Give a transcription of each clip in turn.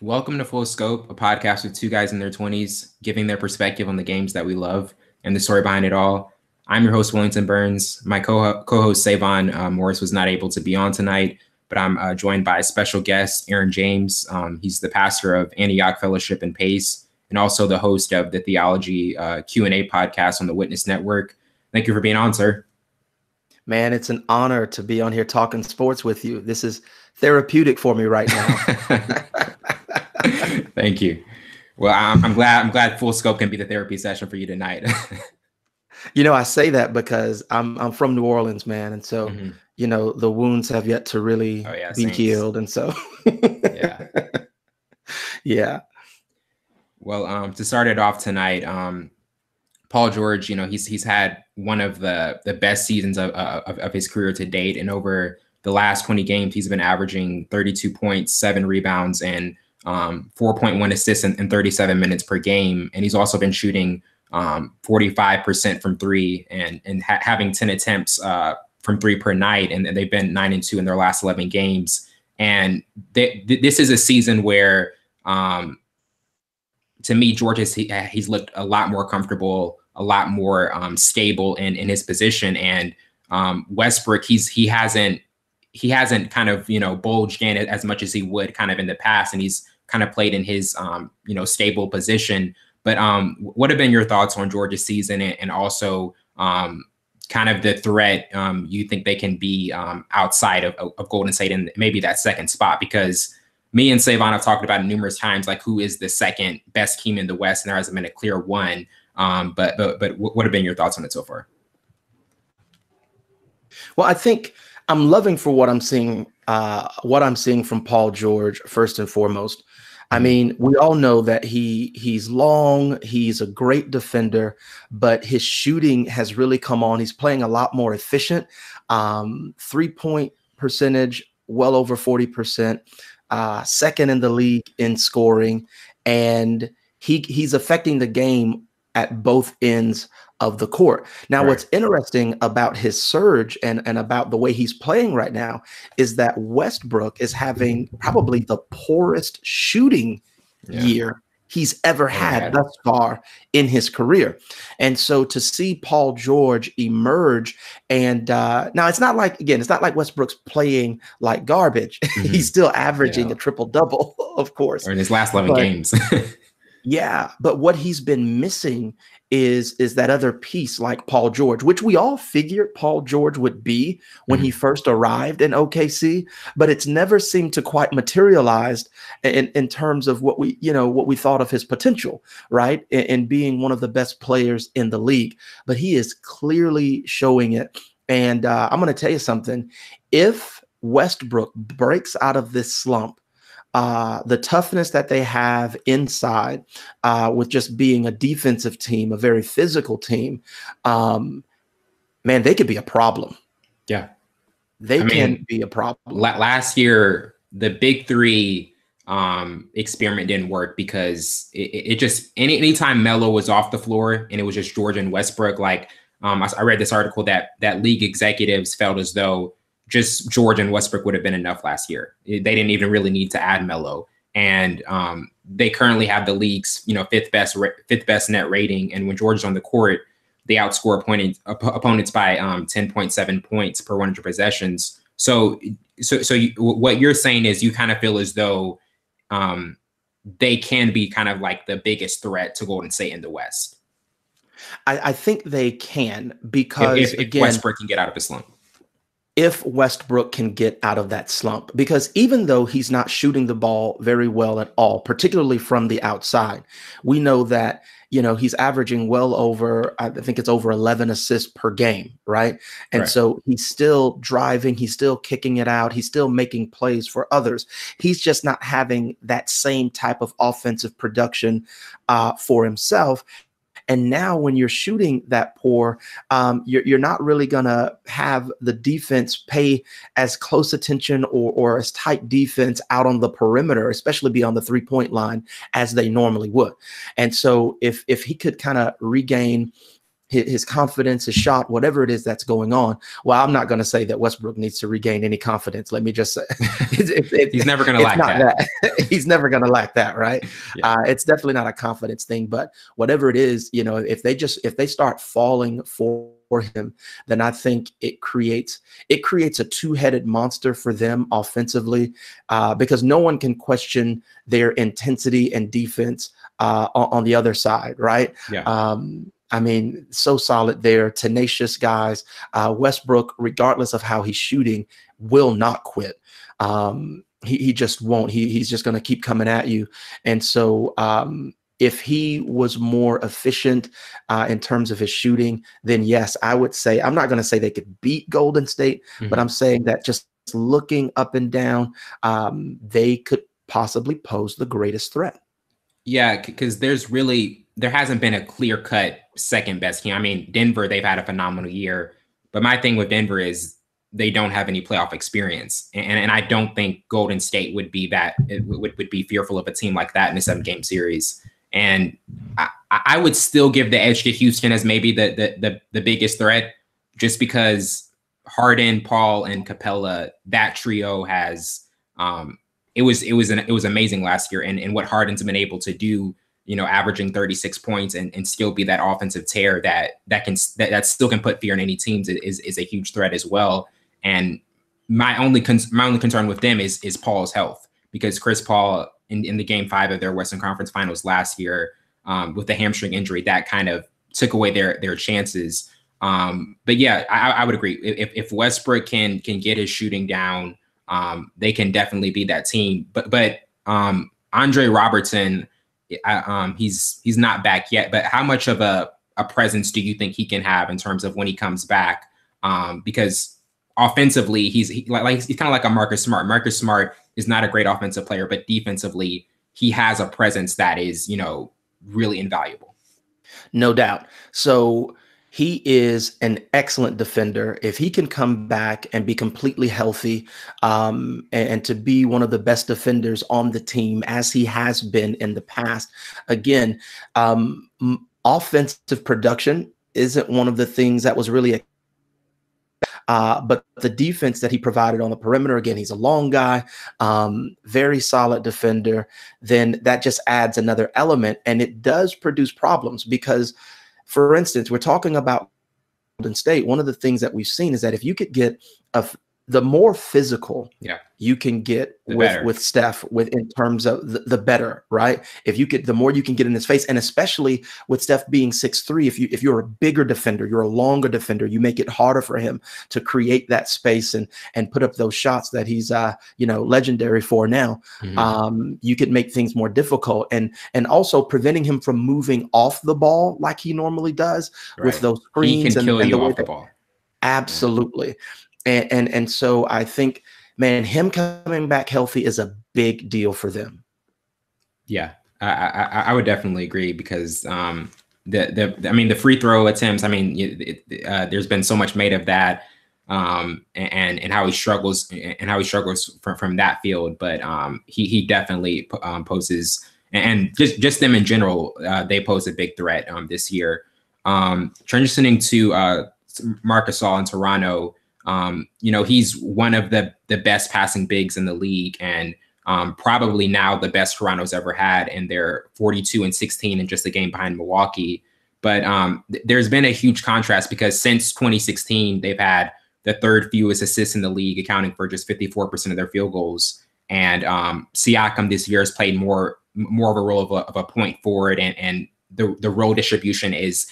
Welcome to Full Scope, a podcast with two guys in their 20s giving their perspective on the games that we love and the story behind it all. I'm your host, Wellington Burns. My co-host, Savon Morris, was not able to be on tonight, but I'm joined by a special guest, Earon James. He's the pastor of Antioch Fellowship in Pace and also the host of the Theology Q&A podcast on the Witness Network. Thank you for being on, sir. Man, it's an honor to be on here talking sports with you. This is therapeutic for me right now. Thank you. Well, I'm glad Full Scope can be the therapy session for you tonight. I say that because I'm from New Orleans, man, and so the wounds have yet to really be healed, and so yeah. Well, to start it off tonight, Paul George, he's had one of the best seasons of his career to date, and over the last 20 games, he's been averaging 32 points, 7 rebounds, and 4.1 assists in 37 minutes per game. And he's also been shooting 45% from three and having 10 attempts from three per night. And they've been 9-2 in their last 11 games. And this is a season where, to me, George he's looked a lot more comfortable, a lot more stable in his position. And Westbrook, he hasn't kind of, bulged in as much as he would kind of in the past. And he's kind of played in his, stable position. But what have been your thoughts on Georgia's season and also kind of the threat you think they can be outside of Golden State and maybe that second spot? Because me and Savon have talked about it numerous times, like who is the second best team in the West, and there hasn't been a clear one. But what have been your thoughts on it so far? Well, I think I'm loving for what I'm seeing from Paul George, first and foremost. I mean, we all know that he's long, he's a great defender, but his shooting has really come on. He's playing a lot more efficient. 3-point percentage, well over 40%, second in the league in scoring, and he's affecting the game at both ends of the court. Now, right. What's interesting about his surge and about the way he's playing right now is that Westbrook is having probably the poorest shooting year he's ever had thus far in his career. And so to see Paul George emerge, and now it's not like Westbrook's playing like garbage. He's still averaging a triple-double, of course. Or in his last 11 games. Yeah, but what he's been missing is that other piece like Paul George, which we all figured Paul George would be when he first arrived in OKC, but it's never seemed to quite materialize in terms of what we thought of his potential, right? In being one of the best players in the league. But he is clearly showing it. And I'm going to tell you something. If Westbrook breaks out of this slump, the toughness that they have inside with just being a defensive team, a very physical team, man, they could be a problem. Yeah. They can be a problem. Last year, the big three experiment didn't work because it just, anytime Melo was off the floor and it was just George and Westbrook, I read this article that league executives felt as though just George and Westbrook would have been enough last year. They didn't even really need to add Melo. And they currently have the league's, fifth best net rating. And when George is on the court, they outscore opponents by 10.7 points per 100 possessions. So what you're saying is you kind of feel as though they can be kind of like the biggest threat to Golden State in the West. I think they can, because if Westbrook can get out of his slump. If Westbrook can get out of that slump, because even though he's not shooting the ball very well at all, particularly from the outside, we know that, he's averaging well over, I think it's over 11 assists per game, right? And so he's still driving, he's still kicking it out, he's still making plays for others. He's just not having that same type of offensive production for himself. And now when you're shooting that poor, you're not really going to have the defense pay as close attention or as tight defense out on the perimeter, especially beyond the 3-point line, as they normally would. And so if he could kind of regain his confidence, his shot, whatever it is that's going on. Well, I'm not going to say that Westbrook needs to regain any confidence. Let me just say, he's never going to lack that. He's never going to lack that, right? Yeah. It's definitely not a confidence thing, but whatever it is, you know, if they start falling for him, then I think it creates a two-headed monster for them offensively, because no one can question their intensity and defense on the other side, right? Yeah. I mean, so solid there, tenacious guys. Westbrook, regardless of how he's shooting, will not quit. He just won't. He's just going to keep coming at you. And so if he was more efficient in terms of his shooting, then yes, I would say, I'm not going to say they could beat Golden State, but I'm saying that just looking up and down, they could possibly pose the greatest threat. Yeah, because there hasn't been a clear-cut second best team. I mean, Denver, they've had a phenomenal year, but my thing with Denver is they don't have any playoff experience, and I don't think Golden State would be fearful of a team like that in a 7-game series. And I would still give the edge to Houston as maybe the biggest threat, just because Harden, Paul, and Capella, that trio has. It was amazing last year, and what Harden's been able to do, you know, averaging 36 points and still be that offensive tear that still can put fear in any teams is a huge threat as well. And my only concern with them is Paul's health, because Chris Paul in the Game 5 of their Western Conference Finals last year with the hamstring injury, that kind of took away their chances. But yeah, I would agree. If Westbrook can get his shooting down, they can definitely be that team. But Andre Robertson, he's not back yet. But how much of a presence do you think he can have in terms of when he comes back? Because offensively, he's kind of like a Marcus Smart. Marcus Smart is not a great offensive player, but defensively, he has a presence that is, you know, really invaluable. No doubt. So he is an excellent defender. If he can come back and be completely healthy, and to be one of the best defenders on the team, as he has been in the past, again, offensive production isn't one of the things that was really but the defense that he provided on the perimeter, again, he's a long guy, very solid defender, then that just adds another element, and it does produce problems because, for instance, we're talking about Golden State. One of the things that we've seen is that if you could get the more physical you can get with Steph, in terms of the better, right? The more you can get in his face, and especially with Steph being 6'3", if you're a bigger defender, you're a longer defender, you make it harder for him to create that space and put up those shots that he's legendary for now. You could make things more difficult, and also preventing him from moving off the ball like he normally does with those screens. He can kill you off the ball. Absolutely. And so I think, man, him coming back healthy is a big deal for them. Yeah, I would definitely agree, because the free throw attempts, I mean, there's been so much made of that, and how he struggles from that field. But he definitely poses, and just them in general, they pose a big threat this year. Transitioning to Marc Gasol in Toronto. He's one of the best passing bigs in the league, and probably now the best Toronto's ever had, and they're 42-16 and just a game behind Milwaukee. But there's been a huge contrast, because since 2016, they've had the third fewest assists in the league, accounting for just 54% of their field goals. And Siakam this year has played more of a role of a point forward, and the role distribution is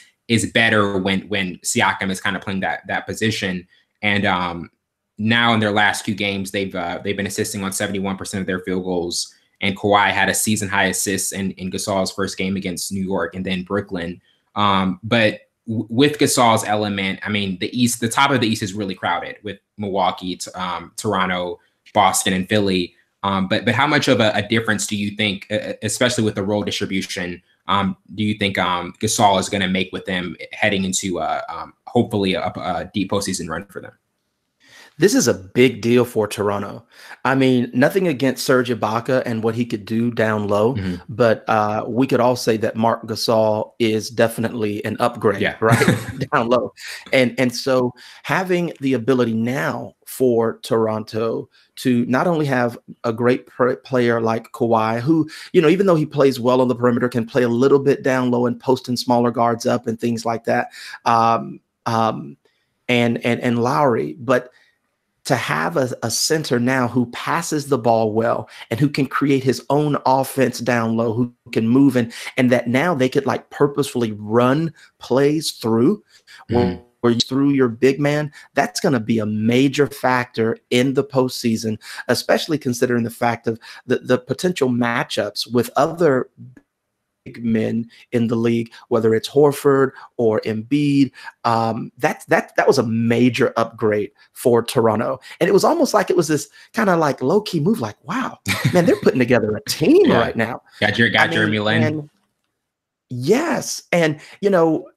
better when Siakam is kind of playing that position. And now in their last 2 games, they've been assisting on 71% of their field goals. And Kawhi had a season high assists in Gasol's first game against New York and then Brooklyn. But with Gasol's element, I mean, the top of the East is really crowded with Milwaukee, Toronto, Boston, and Philly. But how much of a difference do you think, especially with the role distribution, do you think Gasol is going to make with them heading into hopefully a deep postseason run for them? This is a big deal for Toronto. I mean, nothing against Serge Ibaka and what he could do down low, Mhm. but we could all say that Marc Gasol is definitely an upgrade, Yeah. right? Down low. And so having the ability now for Toronto to not only have a great player like Kawhi, who, even though he plays well on the perimeter, can play a little bit down low and posting smaller guards up and things like that. And Lowry, but to have a center now who passes the ball well and who can create his own offense down low, who can move and that now they could like purposefully run plays through Mhm. where you through your big man, that's going to be a major factor in the postseason, especially considering the fact of the potential matchups with other men in the league, whether it's Horford or Embiid. That was a major upgrade for Toronto. And it was almost like it was this kind of like low-key move, like, wow, man, they're putting together a team Yeah. right now. Got Jeremy Lin. Yes. And,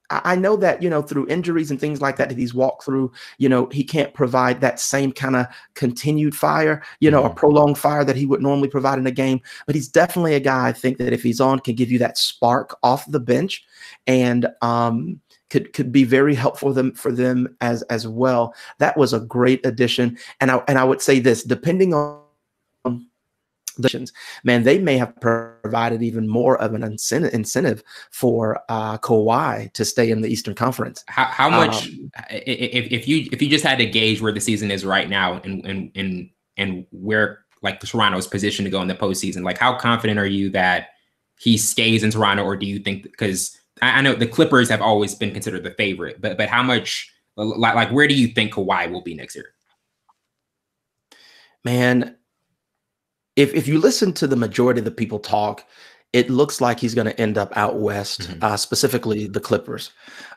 I know that, through injuries and things like that he's walked through, he can't provide that same kind of continued fire, a prolonged fire that he would normally provide in a game. But he's definitely a guy, I think, that if he's on, can give you that spark off the bench and could be very helpful for them as well. That was a great addition. And I would say this, depending on man, they may have provided even more of an incentive for Kawhi to stay in the Eastern Conference. How much, if you just had to gauge where the season is right now and where like Toronto's position to go in the postseason, like how confident are you that he stays in Toronto, or do you think, because I know the Clippers have always been considered the favorite, but how much, like where do you think Kawhi will be next year? Man, if you listen to the majority of the people talk, it looks like he's going to end up out west, specifically the Clippers.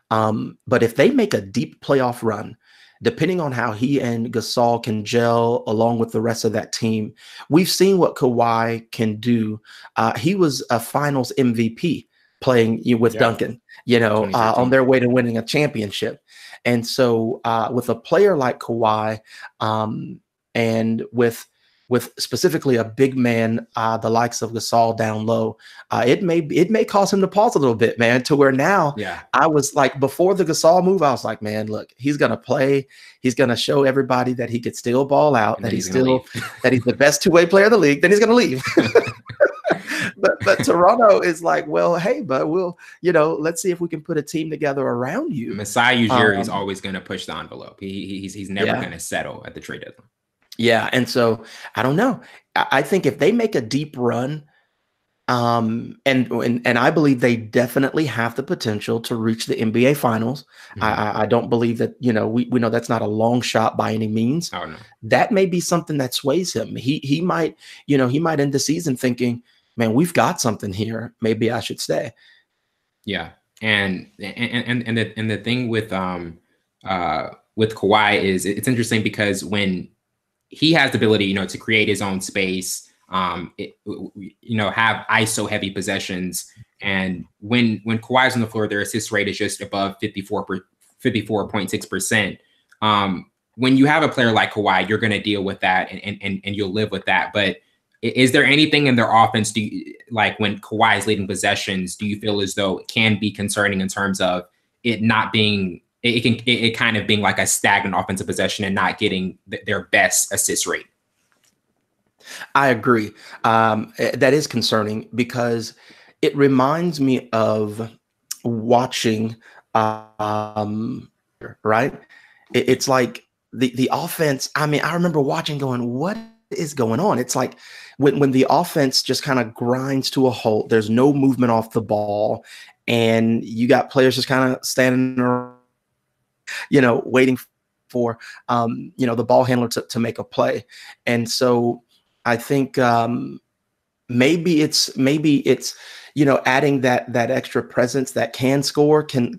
But if they make a deep playoff run, depending on how he and Gasol can gel along with the rest of that team, we've seen what Kawhi can do. He was a finals MVP playing with Duncan, on their way to winning a championship. And so with a player like Kawhi and with specifically a big man, the likes of Gasol down low, it may cause him to pause a little bit, man, to where now I was like, before the Gasol move, I was like, man, look, he's going to play. He's going to show everybody that he could still ball out, that he's the best two-way player in the league. Then he's going to leave. But Toronto is like, well, hey, but we'll, let's see if we can put a team together around you. Masai Ujiri is always going to push the envelope. He's never going to settle at the trade deadline. Yeah. And so I don't know. I think if they make a deep run, and I believe they definitely have the potential to reach the NBA finals. I don't believe that, we know that's not a long shot by any means. Oh, no. That may be something that sways him. He might end the season thinking, man, we've got something here. Maybe I should stay. Yeah. And the thing with Kawhi is it's interesting because when he has the ability, to create his own space, have ISO heavy possessions. And when Kawhi's on the floor, their assist rate is just above 54.6%. When you have a player like Kawhi, you're going to deal with that and you'll live with that. But is there anything in their offense, like when Kawhi is leading possessions, do you feel as though it can be concerning in terms of it not being, it kind of being like a stagnant offensive possession and not getting their best assist rate? I agree. That is concerning because it reminds me of watching, right? It's like the offense. I mean, I remember watching going, what is going on? It's like when the offense just kind of grinds to a halt, there's no movement off the ball, and you got players just kind of standing around, waiting for, the ball handler to make a play. And so I think maybe it's adding that extra presence that can score can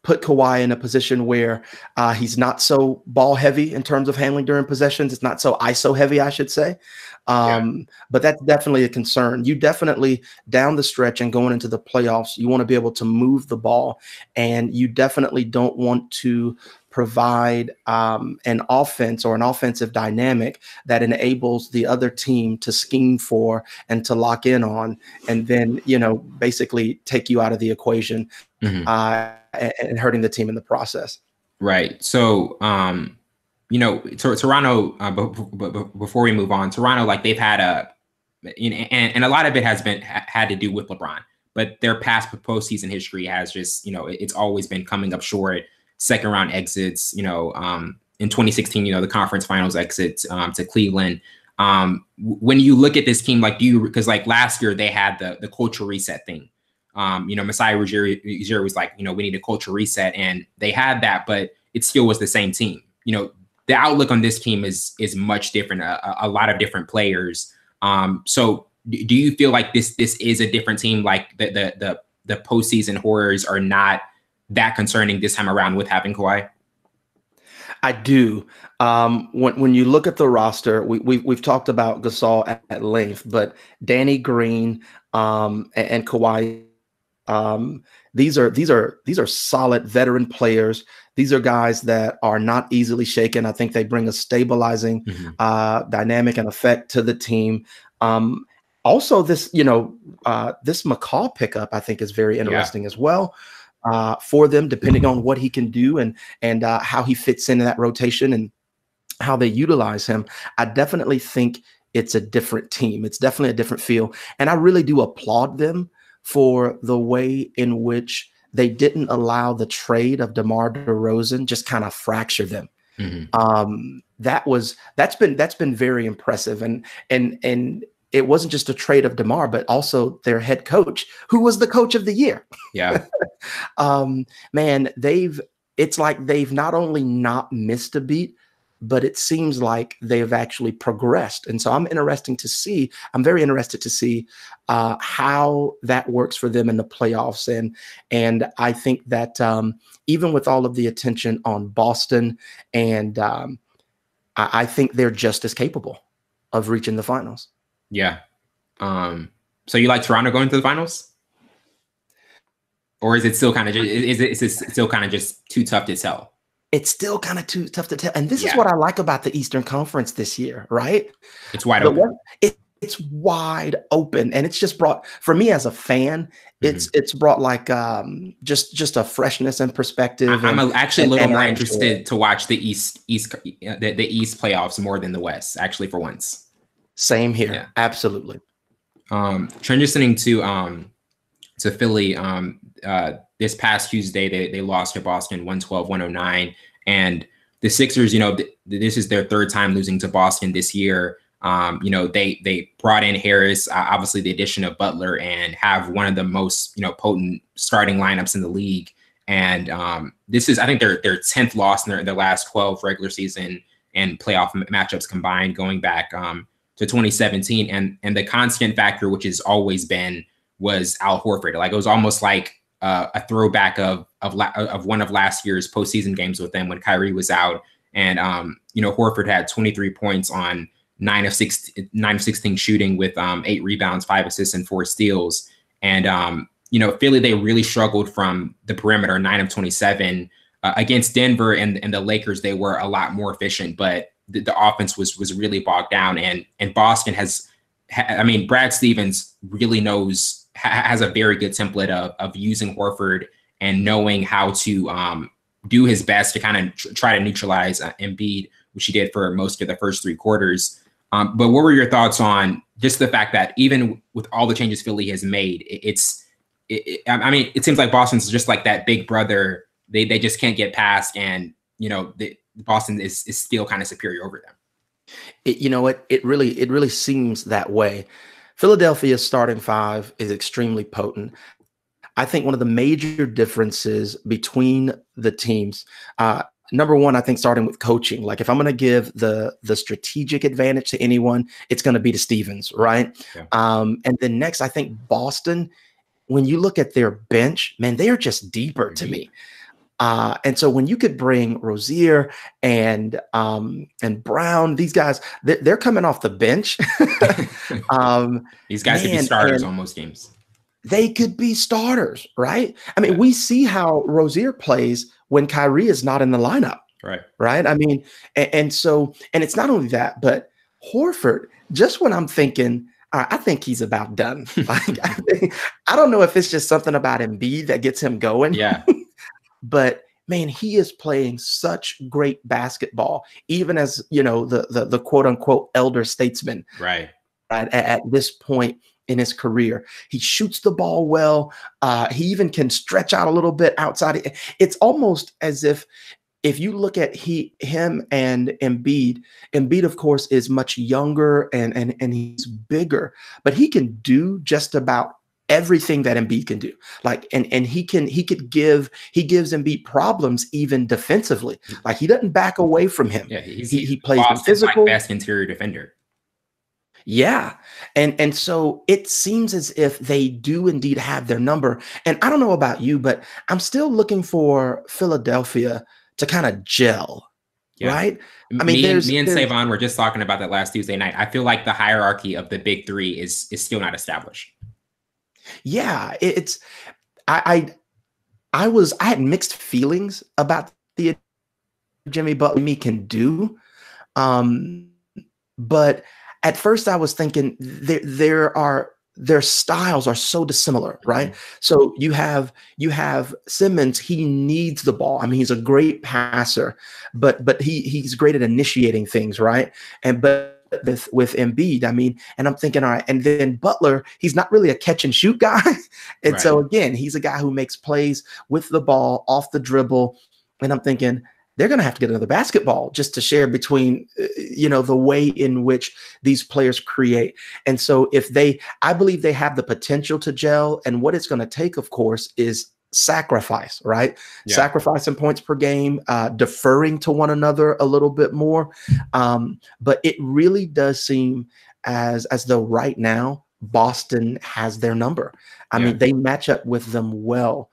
put Kawhi in a position where he's not so ball heavy in terms of handling during possessions. It's not so ISO heavy, I should say. But that's definitely a concern. You definitely, down the stretch and going into the playoffs, you want to be able to move the ball, and you definitely don't want to provide an offense or an offensive dynamic that enables the other team to scheme for and to lock in on, and then, basically take you out of the equation, and hurting the team in the process. Right. So, Toronto, before we move on, Toronto, like they've had and a lot of it has had to do with LeBron, but their past postseason history has just, it's always been coming up short, second round exits, in 2016, the conference finals exits to Cleveland. When you look at this team, like because like last year they had the culture reset thing. Masai Ujiri was like, we need a culture reset, and they had that, but it still was the same team. The outlook on this team is much different. A lot of different players. So do you feel like this is a different team? Like the postseason horrors are not that concerning this time around with having Kawhi? I do. When you look at the roster, we've talked about Gasol at length, but Danny Green and Kawhi, these are solid veteran players. These are guys that are not easily shaken. I think they bring a stabilizing dynamic and effect to the team. Also, this McCall pickup, I think, is very interesting as well for them, depending on what he can do and how he fits into that rotation and how they utilize him. I definitely think it's a different team. It's definitely a different feel. And I really do applaud them for the way in which they didn't allow the trade of DeMar DeRozan just kind of fracture them. That's been very impressive. And it wasn't just a trade of DeMar, but also their head coach, who was the coach of the year. Yeah. Man, it's like they've not only not missed a beat, but it seems like they've actually progressed. And so I'm very interested to see how that works for them in the playoffs. And I think that even with all of the attention on Boston, and I think they're just as capable of reaching the finals. Yeah. So you like Toronto going to the finals? Or is it still kind of just too tough to tell? It's still kind of too tough to tell. And this is what I like about the Eastern Conference this year, right? It's wide open. It's wide open. And it's just brought, for me as a fan, it's brought like just a freshness and perspective. I'm actually a little more interested to watch the East playoffs more than the West, actually, for once. Same here. Yeah. Absolutely. Transitioning to Philly, this past Tuesday, they lost to Boston 112-109. And the Sixers, this is their third time losing to Boston this year. They brought in Harris, obviously the addition of Butler, and have one of the most, potent starting lineups in the league. And this is, I think, their 10th loss in their last 12 regular season and playoff matchups combined, going back to 2017. And the constant factor, which has always been, was Al Horford. Like, it was almost like a throwback of one of last year's postseason games with them when Kyrie was out. And, Horford had 23 points on 9 of 16 shooting with 8 rebounds, 5 assists, and 4 steals. And, Philly, they really struggled from the perimeter, 9 of 27. Against Denver and the Lakers, they were a lot more efficient, but the offense was really bogged down. And Boston Brad Stevens really has a very good template of using Horford and knowing how to do his best to kind of try to neutralize Embiid, which he did for most of the first 3 quarters. But what were your thoughts on just the fact that even with all the changes Philly has made, it seems like Boston's just like that big brother. They just can't get past, and Boston is still kind of superior over them. It really seems that way. Philadelphia's starting 5 is extremely potent. I think one of the major differences between the teams, number one, I think starting with coaching. Like, if I'm going to give the strategic advantage to anyone, it's going to be to Stevens, right? Yeah. And then next, I think Boston, when you look at their bench, man, they are just deeper to me. And so when you could bring Rozier and Brown, these guys, they're coming off the bench. These guys could be starters on most games. They could be starters, right? We see how Rozier plays when Kyrie is not in the lineup. Right. right? I mean, and so, and it's not only that, but Horford, just when I'm thinking, I think he's about done. Like, I don't know if it's just something about Embiid that gets him going, Yeah. but man, he is playing such great basketball, even as, you know, the quote unquote elder statesman, Right. right, at this point in his career. He shoots the ball well. He even can stretch out a little bit outside. It's almost as if you look at him and Embiid, of course, is much younger and he's bigger, but he can do just about everything that Embiid can do. Like, and he gives Embiid problems even defensively. Like, he doesn't back away from him. Yeah. He's He plays him Boston's like physical. best interior defender. Yeah. And so it seems as if they do indeed have their number. And I don't know about you, but I'm still looking for Philadelphia to kind of gel. Yeah. Right. I mean, me and Savon were just talking about that last Tuesday night. I feel like the hierarchy of the big three is still not established. Yeah, I had mixed feelings about the Jimmy Butler me can do. But at first I was thinking their styles are so dissimilar, right? Mm-hmm. So you have Simmons, he needs the ball. I mean, he's a great passer, but he's great at initiating things, right? But with Embiid, I mean, and I'm thinking, all right, and then Butler, he's not really a catch and shoot guy. And right. So again, he's a guy who makes plays with the ball off the dribble. And I'm thinking, they're going to have to get another basketball just to share between, the way in which these players create. And so I believe they have the potential to gel. And what it's going to take, of course, is sacrifice, right? Yeah. Sacrificing points per game, deferring to one another a little bit more. But it really does seem as though right now, Boston has their number. I mean, they match up with them well.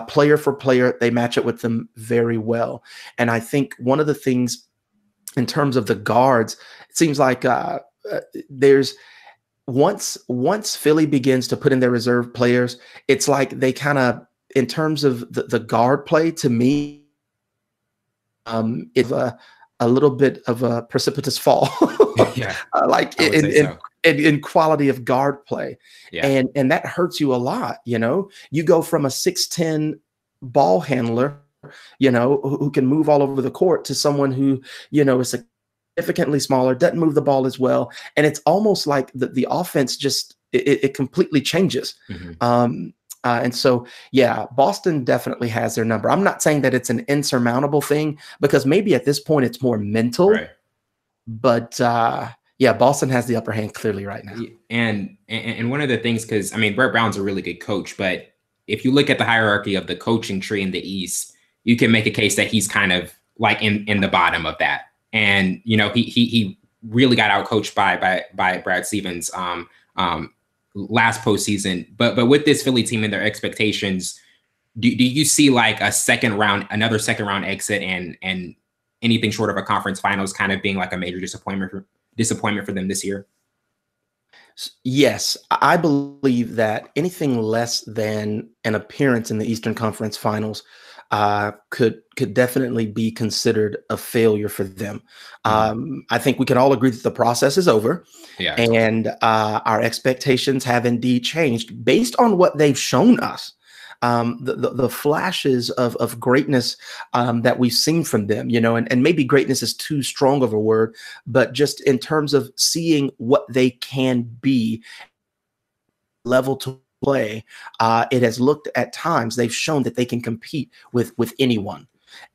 Player for player, they match up with them very well. And I think one of the things in terms of the guards, it seems like there's once Philly begins to put in their reserve players, it's like they kind of, in terms of the guard play, to me, it's a little bit of a precipitous fall, like in quality of guard play. Yeah. And that hurts you a lot. You go from a 6'10" ball handler, who can move all over the court, to someone who, is significantly smaller, doesn't move the ball as well. And it's almost like the offense just, it completely changes. Mm-hmm. And so, Boston definitely has their number. I'm not saying that it's an insurmountable thing, because maybe at this point it's more mental, right. But Boston has the upper hand clearly right now. And one of the things, because I mean, Brett Brown's a really good coach, but if you look at the hierarchy of the coaching tree in the East, you can make a case that he's kind of like in the bottom of that. And he really got out coached by Brad Stevens last postseason. But with this Philly team and their expectations, do you see like another second round exit and anything short of a conference finals kind of being like a major disappointment for them this year? Yes, I believe that anything less than an appearance in the Eastern Conference Finals could definitely be considered a failure for them. Mm-hmm. I think we can all agree that the process is over, and our expectations have indeed changed based on what they've shown us. The flashes of greatness that we've seen from them, and maybe greatness is too strong of a word, but just in terms of seeing what they can be, level to play, it has looked at times, they've shown that they can compete with anyone.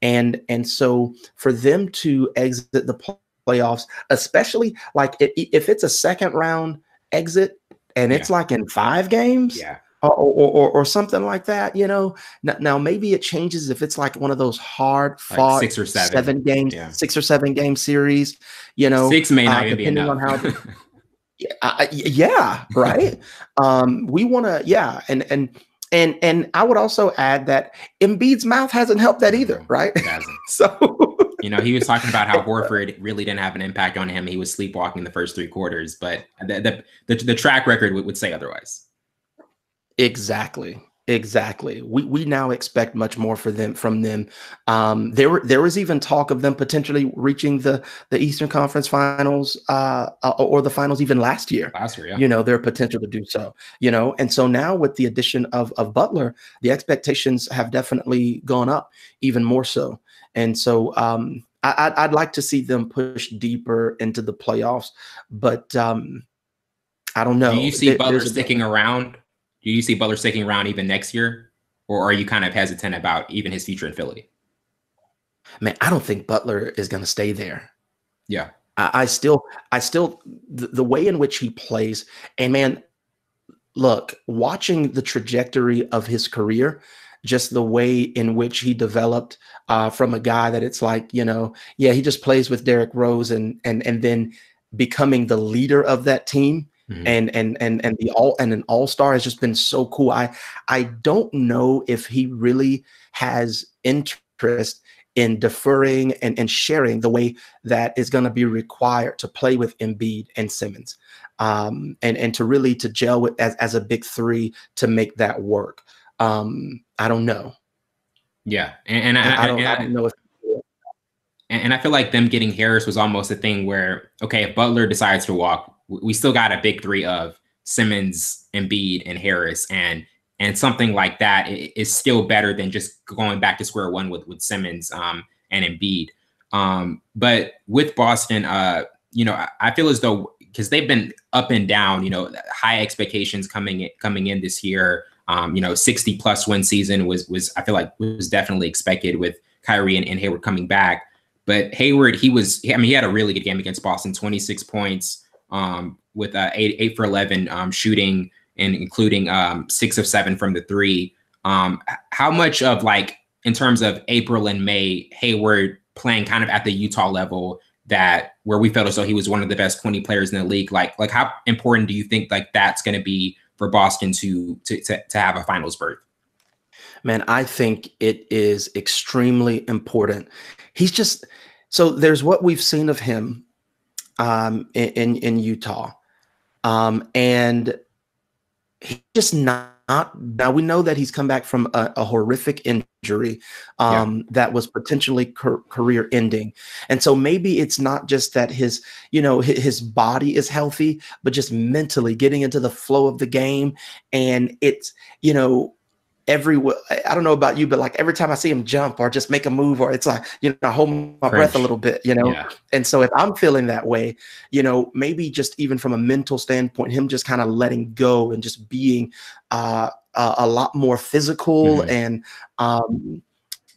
And so for them to exit the playoffs, especially like if it's a second round exit and it's like in 5 games, or something like that, now maybe it changes if it's like one of those hard fought like 6 or 7 games, 6 or 7 game series, 6 may not even be enough. On how right. We want to, and I would also add that Embiid's mouth hasn't helped that either, right? It hasn't. So he was talking about how Horford really didn't have an impact on him. He was sleepwalking the first 3 quarters, but the track record would say otherwise. Exactly. Exactly. We now expect much more from them. There was even talk of them potentially reaching the Eastern Conference Finals or the finals even last year. Last year, yeah. Their potential to do so. And so now with the addition of Butler, the expectations have definitely gone up even more so. And so I'd like to see them push deeper into the playoffs, but I don't know. Do you see Butler sticking around? Do you see Butler sticking around even next year? Or are you kind of hesitant about even his future in Philly? Man, I don't think Butler is going to stay there. Yeah. I still, the way in which he plays, and man, look, watching the trajectory of his career, just the way in which he developed from a guy that it's like, yeah, he just plays with Derrick Rose and then becoming the leader of that team. Mm-hmm. and an all-star has just been so cool. I don't know if he really has interest in deferring and sharing the way that is going to be required to play with Embiid and Simmons, and to gel with as a big three to make that work. I don't know. Yeah, I don't know if. And I feel like them getting Harris was almost a thing where, okay, if Butler decides to walk, we still got a big three of Simmons, Embiid, and Harris, and something like that is still better than just going back to square one with Simmons and Embiid. But with Boston, I feel as though, because they've been up and down, high expectations coming in this year. 60 plus win season was I feel like was definitely expected with Kyrie and Hayward coming back. But Hayward, he had a really good game against Boston, 26 points with 8 for 11 shooting, and including 6 of 7 from the three. How much of, like, in terms of April and May, Hayward playing kind of at the Utah level, that where we felt as though he was one of the best 20 players in the league, like how important do you think like that's going to be for Boston to have a finals berth? Man, I think it is extremely important. He's just, so there's what we've seen of him in Utah, and he's just not. Now we know that he's come back from a horrific injury that was potentially career ending, and so maybe it's not just that his body is healthy, but just mentally getting into the flow of the game, and it's I don't know about you, but like every time I see him jump or just make a move, or it's like, I hold my breath a little bit, Yeah. And so if I'm feeling that way, maybe just even from a mental standpoint, him just kind of letting go and just being a lot more physical, and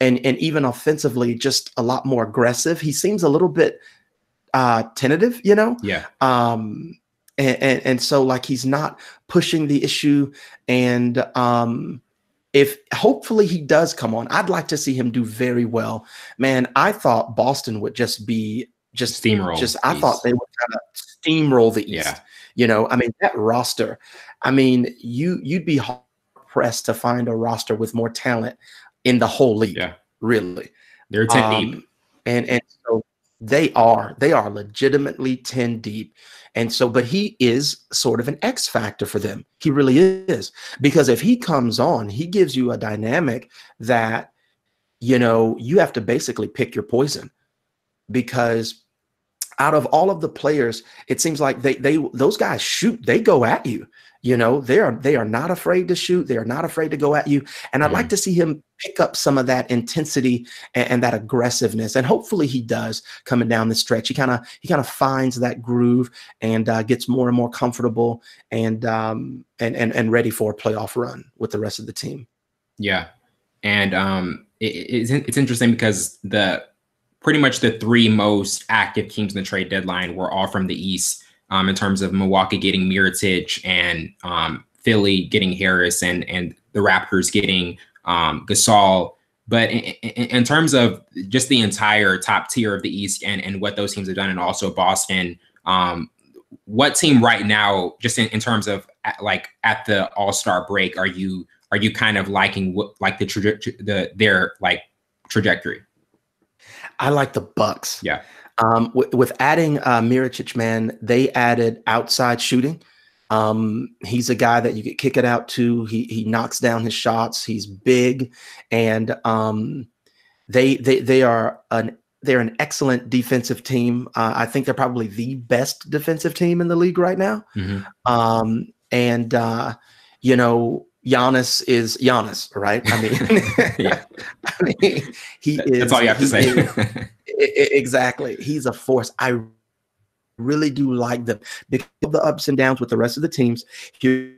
even offensively, just a lot more aggressive. He seems a little bit tentative, Yeah. And so like he's not pushing the issue, and if hopefully he does come on, I'd like to see him do very well. Man, I thought Boston would just steamroll. I thought they would kind of steamroll the East. Yeah. That roster. You'd be hard pressed to find a roster with more talent in the whole league. Yeah, really. They're 10 deep, and so they are legitimately 10 deep. And so, but he is sort of an X factor for them. He really is, because if he comes on, he gives you a dynamic that, you have to basically pick your poison, because out of all of the players, it seems like those guys shoot, they go at you. They are not afraid to shoot. They are not afraid to go at you. And I'd like to see him pick up some of that intensity and that aggressiveness. And hopefully he does coming down the stretch. He kind of finds that groove and gets more and more comfortable and ready for a playoff run with the rest of the team. Yeah. And it's interesting because pretty much the three most active teams in the trade deadline were all from the East. In terms of Milwaukee getting Mirotic and Philly getting Harris and the Raptors getting Gasol. But in terms of just the entire top tier of the East and what those teams have done, and also Boston, what team right now, just in terms of like at the All-Star break, are you kind of liking their like trajectory? I like the Bucks. Yeah. With adding Mirotic, man, they added outside shooting. He's a guy that you could kick it out to. He knocks down his shots. He's big, and they're an excellent defensive team. I think they're probably the best defensive team in the league right now. Giannis is Giannis, right? I mean, Yeah. I mean, he is. That's all you have to say. Exactly. He's a force. I really do like them because of the ups and downs with the rest of the teams. Here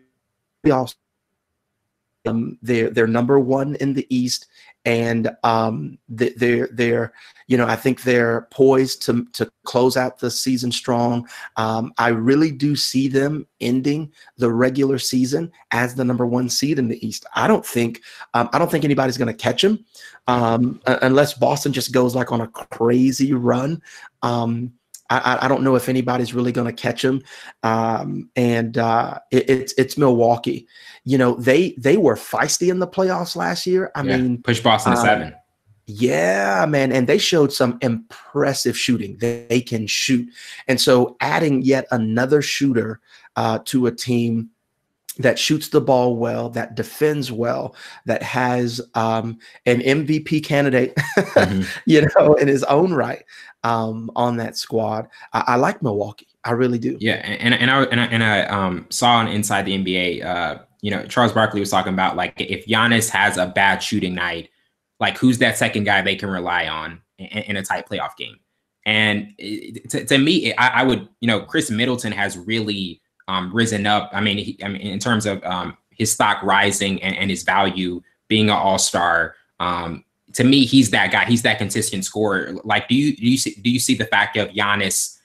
we also they're number one in the East, and they're I think they're poised to close out the season strong. I really do see them ending the regular season as the number one seed in the East. I don't think anybody's going to catch them unless Boston just goes like on a crazy run. I don't know if anybody's really going to catch him. It's Milwaukee. They were feisty in the playoffs last year. I mean, push Boston to 7. Yeah, man. And they showed some impressive shooting. They can shoot. And so adding yet another shooter to a team that shoots the ball well, that defends well, that has an MVP candidate, in his own right on that squad. I like Milwaukee. I really do. Yeah, and I saw on Inside the NBA, Charles Barkley was talking about like if Giannis has a bad shooting night, like who's that second guy they can rely on in a tight playoff game? And to me, I would, Chris Middleton has really risen up. I mean, in terms of his stock rising and his value being an all-star. To me, he's that guy. He's that consistent scorer. Like, do you see the fact of Giannis,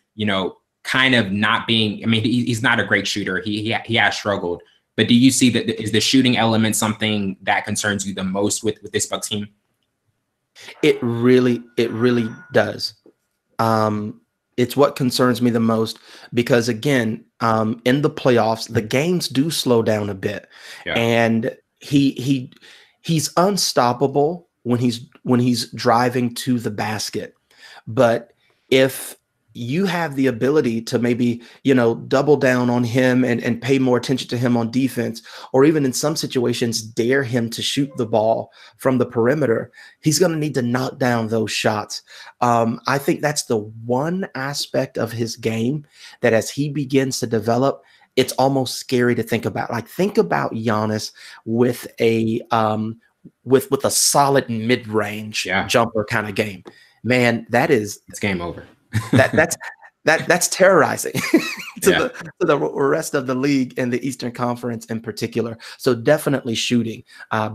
kind of not being? I mean, he's not a great shooter. He has struggled. But do you see that is the shooting element something that concerns you the most with this Bucks team? It really does. It's what concerns me the most because, again, in the playoffs, the games do slow down a bit, and he's unstoppable when he's driving to the basket. But if you have the ability to maybe, double down on him and pay more attention to him on defense, or even in some situations, dare him to shoot the ball from the perimeter, he's going to need to knock down those shots. I think that's the one aspect of his game that as he begins to develop, it's almost scary to think about. Like, think about Giannis with a solid mid-range jumper kind of game. Man, it's game over. That's terrorizing to the rest of the league and the Eastern Conference in particular. So definitely shooting,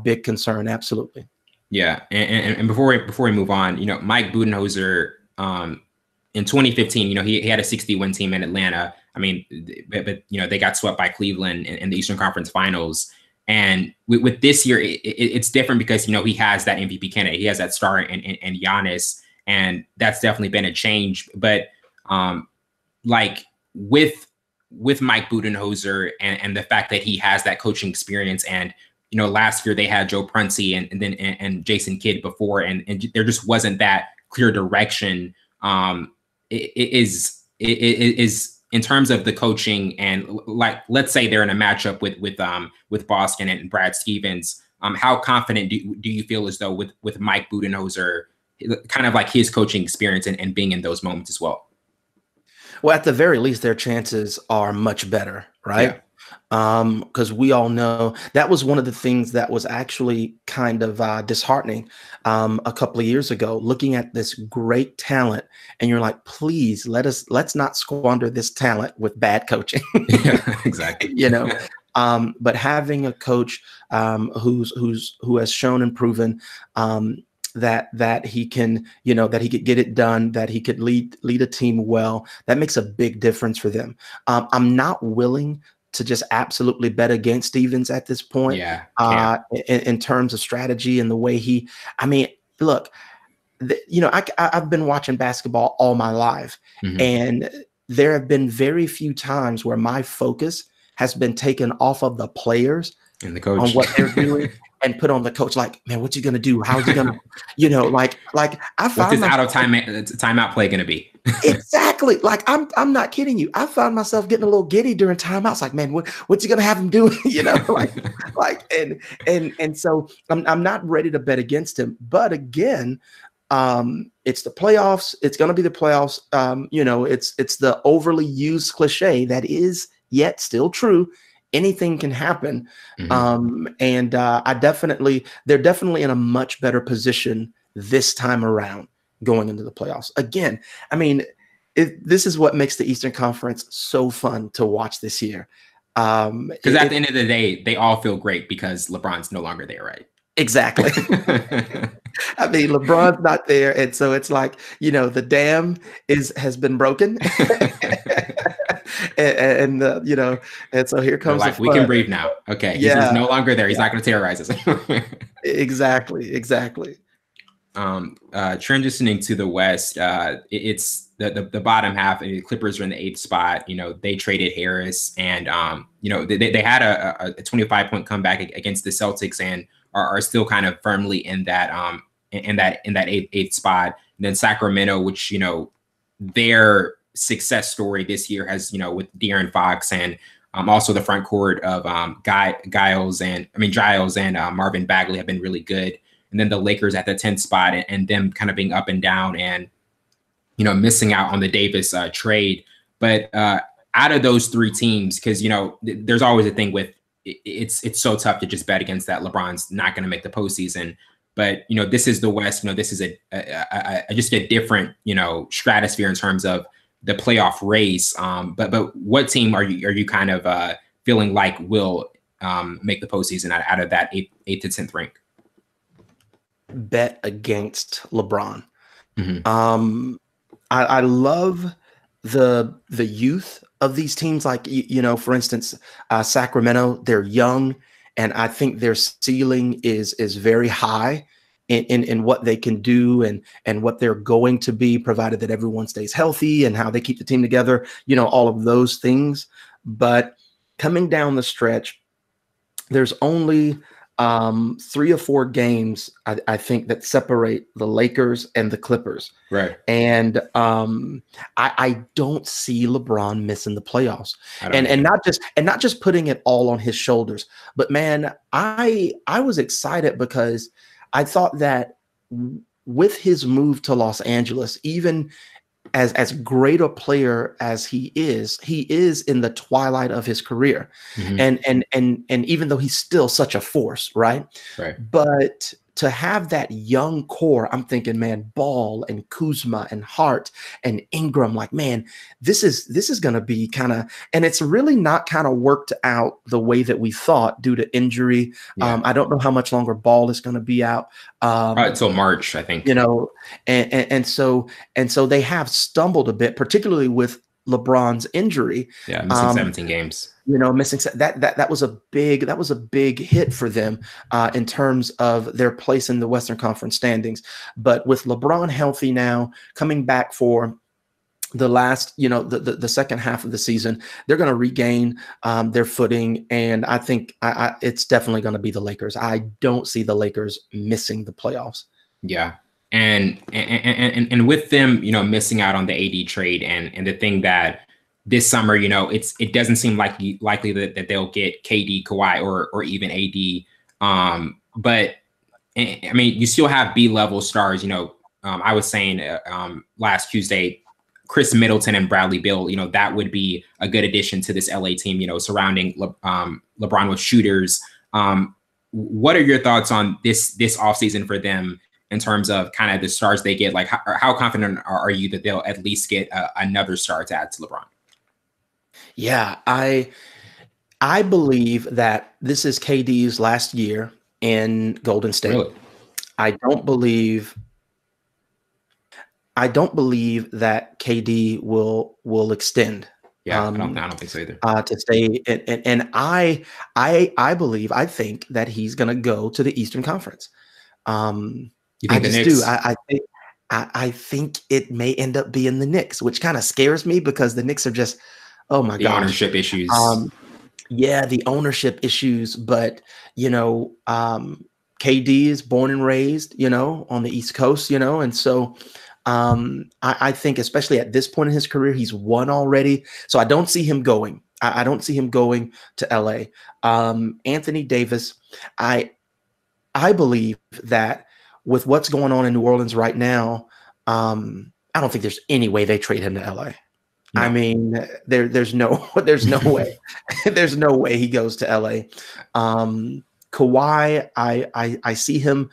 big concern. Absolutely. Yeah. And before we move on, Mike Budenholzer, in 2015, he had a 60-win team in Atlanta. I mean, but they got swept by Cleveland in the Eastern Conference Finals. And with this year, it's different because, he has that MVP candidate. He has that star in Giannis. And that's definitely been a change. But like with Mike Budenholzer and the fact that he has that coaching experience, and last year they had Joe Prunty and Jason Kidd before, and there just wasn't that clear direction. It is in terms of the coaching, and like let's say they're in a matchup with Boston and Brad Stevens. How confident do you feel as though with Mike Budenholzer, kind of like his coaching experience and being in those moments as well? Well, at the very least, their chances are much better, right? Because we all know that was one of the things that was actually kind of disheartening a couple of years ago, looking at this great talent, and you're like, please let's not squander this talent with bad coaching. Yeah, exactly. But having a coach who has shown and proven that he can, that he could get it done, that he could lead a team well, that makes a big difference for them. I'm not willing to just absolutely bet against Stevens at this point. In terms of strategy and the way look, I've been watching basketball all my life, and there have been very few times where my focus has been taken off of the players and the coach on what they're doing and put on the coach like, man, what you gonna do? How's he gonna, you know, like I found what's his out of timeout play gonna be? Exactly. Like I'm not kidding you. I found myself getting a little giddy during timeouts. Like, man, what's he gonna have him do? You know, and so I'm not ready to bet against him. But again, it's the playoffs. It's gonna be the playoffs. You know, it's the overly used cliche that is yet still true. Anything can happen. And they're definitely in a much better position this time around going into the playoffs. Again, I mean, this is what makes the Eastern Conference so fun to watch this year. Because at the end of the day, they all feel great because LeBron's no longer there, right? Exactly. I mean, LeBron's not there. And so it's like, you know, the dam has been broken. and you know, and so here comes like, we can breathe now. Okay. Yeah. He's no longer there. He's not going to terrorize us. Exactly. Transitioning to the West, it's the bottom half. The Clippers are in the 8th spot. You know, they traded Harris, and you know, they had a 25-point comeback against the Celtics, and are still kind of firmly in that eighth spot. And then Sacramento, which, you know, their success story this year has, you know, with De'Aaron Fox and also the front court of Giles and Marvin Bagley have been really good. And then the Lakers at the 10th spot, and them kind of being up and down and, you know, missing out on the Davis trade. But out of those 3 teams, because, you know, there's always a thing with it's so tough to just bet against that LeBron's not going to make the postseason. But, you know, this is the West. You know, this is just a different, you know, stratosphere in terms of the playoff race. But what team are you kind of feeling like will make the postseason out of that 8th to 10th rank? Bet against LeBron. I love the youth of these teams. Like, you know, for instance, Sacramento, they're young, and I think their ceiling is very high in what they can do and what they're going to be, provided that everyone stays healthy and how they keep the team together, you know, all of those things. But coming down the stretch, there's only 3 or 4 games, I think, that separate the Lakers and the Clippers. Right. And I don't see LeBron missing the playoffs, and not just putting it all on his shoulders. But man, I was excited because I thought that with his move to Los Angeles, even as great a player as he is in the twilight of his career. And even though he's still such a force, right? But to have that young core, I'm thinking, man, Ball and Kuzma and Hart and Ingram, like, man, this is going to be kind of, and it's really not kind of worked out the way that we thought due to injury. I don't know how much longer Ball is going to be out. Probably until March, I think. You know, and so they have stumbled a bit, particularly with LeBron's injury. Yeah, missing 17 games. You know, missing that was a big hit for them in terms of their place in the Western Conference standings. But with LeBron healthy now, coming back for the last, you know, the second half of the season, they're going to regain their footing, and I think it's definitely going to be the Lakers. I don't see the Lakers missing the playoffs. Yeah. And with them, you know, missing out on the AD trade, and the thing that this summer, you know, it doesn't seem likely that they'll get KD, Kawhi, or even AD. But I mean, you still have B-level stars. You know, I was saying last Tuesday, Chris Middleton and Bradley Beal. You know, that would be a good addition to this LA team. You know, surrounding LeBron with shooters. What are your thoughts on this offseason for them in terms of kind of the stars they get? Like, how confident are you that they'll at least get another star to add to LeBron? Yeah, I believe that this is KD's last year in Golden State. Really? I don't believe that KD will extend. Yeah, I don't think so either. To stay, and I think that he's going to go to the Eastern Conference. You think I just do. I think it may end up being the Knicks, which kind of scares me because the Knicks are just, oh my gosh, ownership issues. Yeah, the ownership issues. But you know, KD is born and raised, on the East Coast, and so I think especially at this point in his career, he's won already. So I don't see him going. I don't see him going to LA. Anthony Davis, I believe that with what's going on in New Orleans right now, I don't think there's any way they trade him to LA. No. I mean, there's no way. There's no way he goes to LA. Kawhi, I see him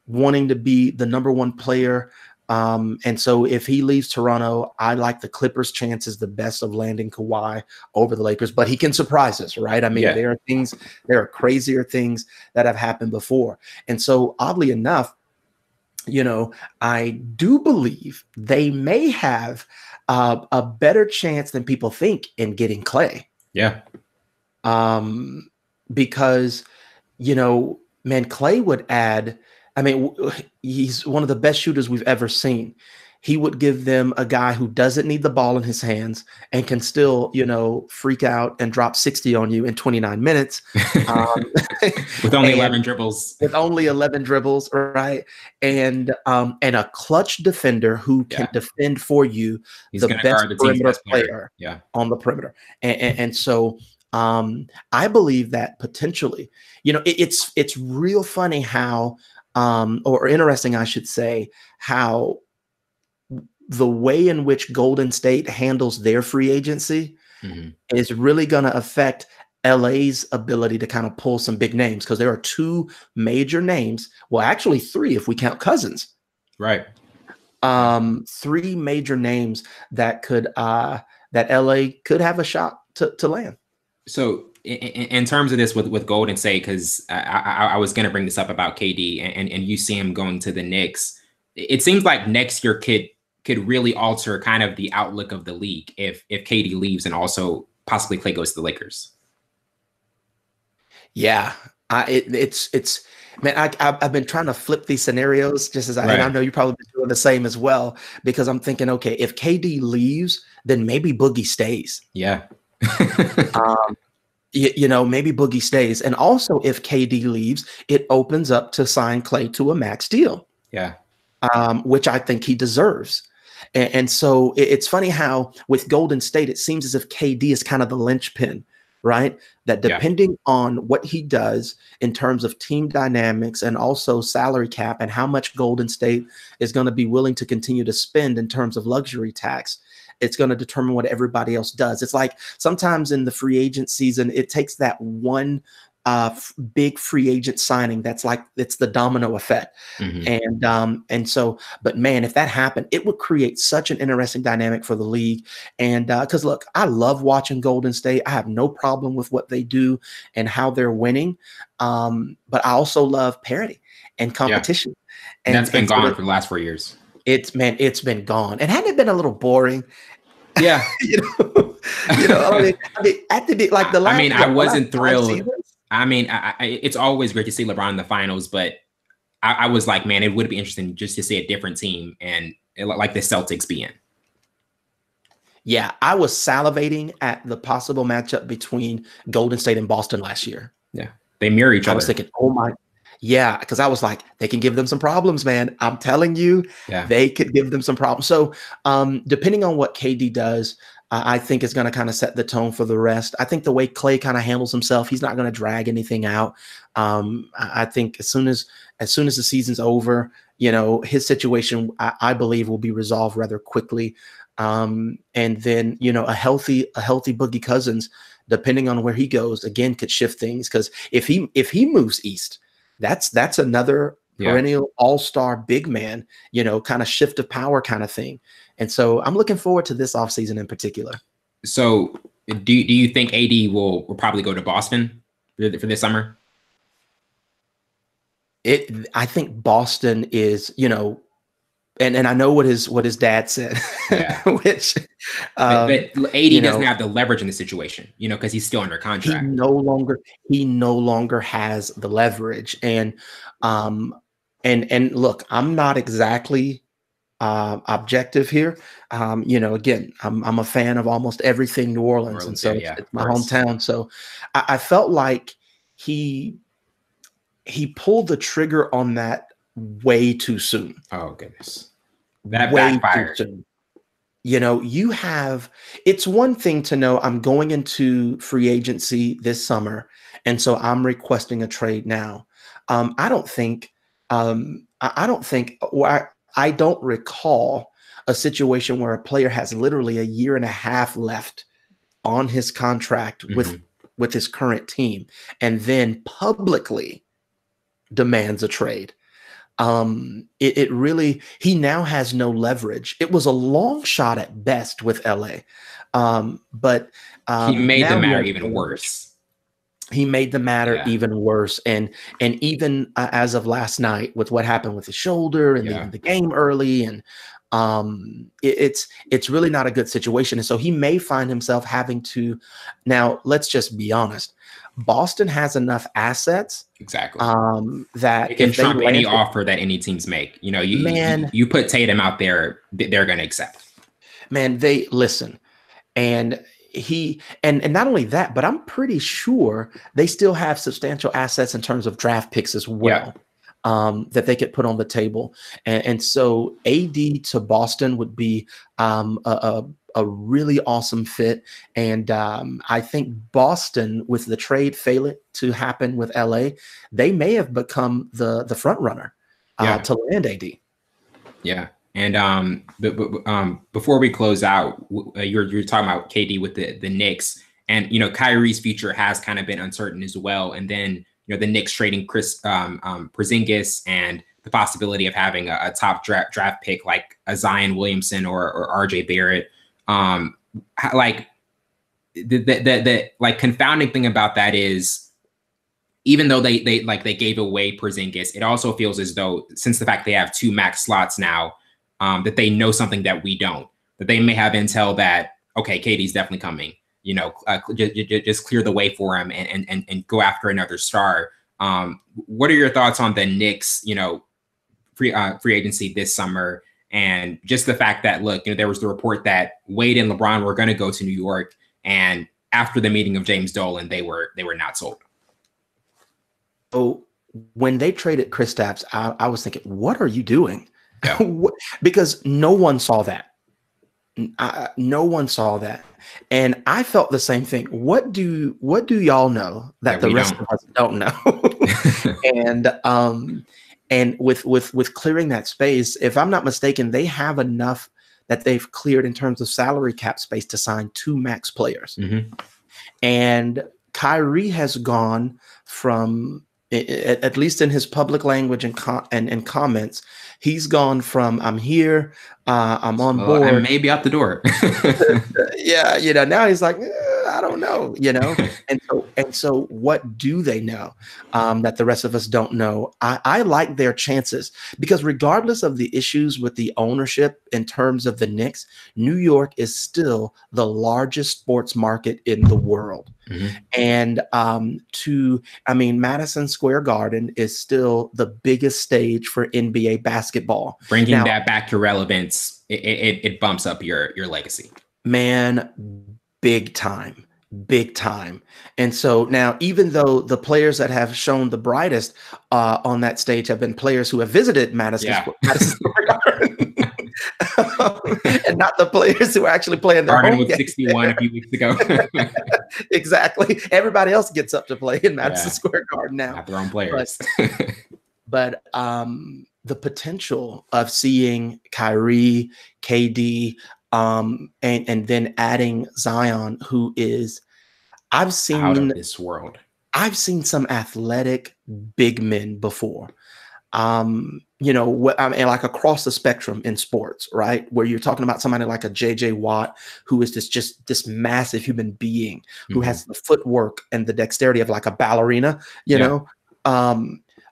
wanting to be the number one player. And so if he leaves Toronto, I like the Clippers' chances the best of landing Kawhi over the Lakers, but he can surprise us, right? I mean, there are crazier things that have happened before. And so oddly enough, I do believe they may have a better chance than people think in getting Klay. Yeah. Because, man, Klay would add, I mean, he's one of the best shooters we've ever seen. He would give them a guy who doesn't need the ball in his hands and can still, freak out and drop 60 on you in 29 minutes. With only 11 dribbles. With only 11 dribbles, right? And a clutch defender who can defend for you. He's the best perimeter player on the perimeter. And so I believe that potentially, it's real funny how, or interesting, I should say, how the way in which Golden State handles their free agency is really going to affect LA's ability to kind of pull some big names, because there are two major names. Well, actually three, if we count Cousins. Right. Three major names that could that LA could have a shot to land. So in terms of this with Golden State, because I was going to bring this up about KD and you see him going to the Knicks. It seems like next year could really alter kind of the outlook of the league if KD leaves and also possibly Klay goes to the Lakers. Yeah, it's man, I've been trying to flip these scenarios just as and I know you probably been doing the same as well, because I'm thinking, okay, if KD leaves, then maybe Boogie stays. Yeah. Maybe Boogie stays. And also if KD leaves, it opens up to sign Klay to a max deal. Yeah. Which I think he deserves. And so it's funny how with Golden State, it seems as if KD is kind of the linchpin, right? That depending on what he does in terms of team dynamics and also salary cap and how much Golden State is going to be willing to continue to spend in terms of luxury tax, it's going to determine what everybody else does. It's like sometimes in the free agent season, it takes that one big free agent signing that's like it's the domino effect. And so, but man, if that happened, it would create such an interesting dynamic for the league. And because look, I love watching Golden State. I have no problem with what they do and how they're winning. But I also love parity and competition. And that's been gone for the last 4 years. It's been gone. And hadn't it been a little boring? Yeah. I mean, at the like the last. I wasn't thrilled. It's always great to see LeBron in the finals, but I was like, man, it would be interesting just to see a different team and like the Celtics be in. Yeah, I was salivating at the possible matchup between Golden State and Boston last year. Yeah, they mirror each other. I was thinking, oh my, yeah, because I was like, they can give them some problems, man. I'm telling you, they could give them some problems. So depending on what KD does, I think is going to kind of set the tone for the rest. I think the way Klay kind of handles himself, he's not going to drag anything out. I think as soon as the season's over, his situation, I believe, will be resolved rather quickly. And then, a healthy Boogie Cousins, depending on where he goes, again, could shift things. Because if he moves east, that's another perennial all-star big man, kind of shift of power kind of thing. And so I'm looking forward to this offseason in particular. So do you think AD will probably go to Boston for this summer? I think Boston is, and I know what his dad said, which but AD doesn't have the leverage in the situation, because he's still under contract. He no longer has the leverage. And look, I'm not exactly objective here. Again, I'm a fan of almost everything New Orleans, and so it's my hometown. So I felt like he he pulled the trigger on that way too soon. Oh goodness, that way backfired. Too soon. It's one thing to know I'm going into free agency this summer, and so I'm requesting a trade now. I don't think, or I don't recall a situation where a player has literally a year and a half left on his contract with his current team, and then publicly demands a trade. It really, he now has no leverage. It was a long shot at best with LA. But he made the matter even worse. He made the matter even worse. And even as of last night, with what happened with his shoulder and leaving the game early, and it's really not a good situation. And so he may find himself having to, now let's just be honest, Boston has enough assets exactly that it can trump any offer that any teams make. You put Tatum out there, they're going to accept. Man, they listen, and and not only that, but I'm pretty sure they still have substantial assets in terms of draft picks as well. That they could put on the table. And so AD to Boston would be a really awesome fit. And I think Boston, with the trade failing to happen with LA, they may have become the front runner to land AD. Yeah. And before we close out, you're talking about KD with the Knicks, and Kyrie's future has kind of been uncertain as well. And then the Knicks trading Chris Porzingis, and the possibility of having a top draft pick like a Zion Williamson or RJ Barrett. Like the confounding thing about that is, even though they gave away Porzingis, it also feels as though, since the fact they have 2 max slots now, that they know something that we don't, that they may have intel that, okay, KD's definitely coming. Just clear the way for him and go after another star. What are your thoughts on the Knicks, free agency this summer, and just the fact that, look, there was the report that Wade and LeBron were going to go to New York, and after the meeting of James Dolan, they were not sold. So when they traded Kristaps, I was thinking, what are you doing? Yeah. Because no one saw that. No one saw that. And I felt the same thing. What do y'all know that the rest of us don't know? And with clearing that space, if I'm not mistaken, they have enough that they've cleared in terms of salary cap space to sign 2 max players. And Kyrie has gone from, at least in his public language and comments, he's gone from I'm here, I'm on board, and maybe out the door. Now he's like, I don't know, and so what do they know that the rest of us don't know? I like their chances, because regardless of the issues with the ownership in terms of the Knicks, New York is still the largest sports market in the world. And Madison Square Garden is still the biggest stage for NBA basketball. Bringing that back to relevance, it bumps up your legacy. Man, big time. And so now, even though the players that have shown the brightest on that stage have been players who have visited Madison Square Garden, and not the players who are actually playing their home with 61 a few weeks ago. Exactly. Everybody else gets up to play in Madison Square Garden now. Not their own players. But the potential of seeing Kyrie, KD, and then adding Zion, who is, I've seen out of this world. I've seen some athletic big men before. Like across the spectrum in sports, right? Where you're talking about somebody like a JJ Watt, who is this massive human being who has the footwork and the dexterity of like a ballerina,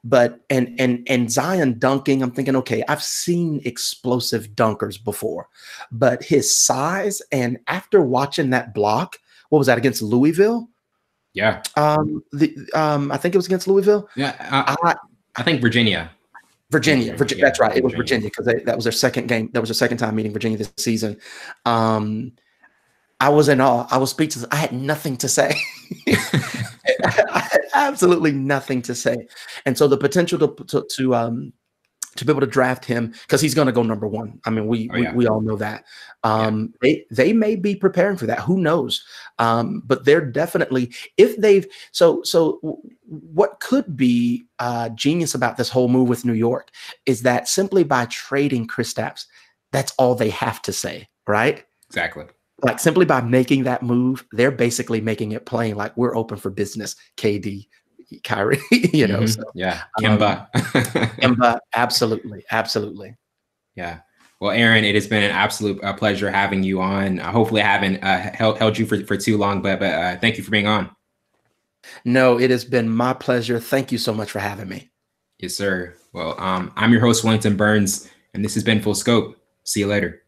But and Zion dunking, I'm thinking, okay, I've seen explosive dunkers before, but his size, and after watching that block, what was that, against Louisville? Yeah. I think it was against Louisville. Yeah. I think Virginia. Virginia. That's right. It was Virginia, because that was their second game. That was their second time meeting Virginia this season. I was in awe. I was speechless. I had nothing to say. absolutely nothing to say. And so the potential to be able to draft him, because he's going to go number one. I mean, we all know that. They may be preparing for that. Who knows? But they're definitely, if they've so what could be genius about this whole move with New York is that simply by trading Kristaps, that's all they have to say, right? Exactly. Like simply by making that move, they're basically making it plain, like we're open for business, KD, Kyrie, you know. So, Kemba. Kemba, absolutely. Yeah. Well, Earon, it has been an absolute pleasure having you on. Hopefully, I haven't held you for too long, but thank you for being on. No, it has been my pleasure. Thank you so much for having me. Yes, sir. Well, I'm your host, Wellington Burns, and this has been Full Scope. See you later.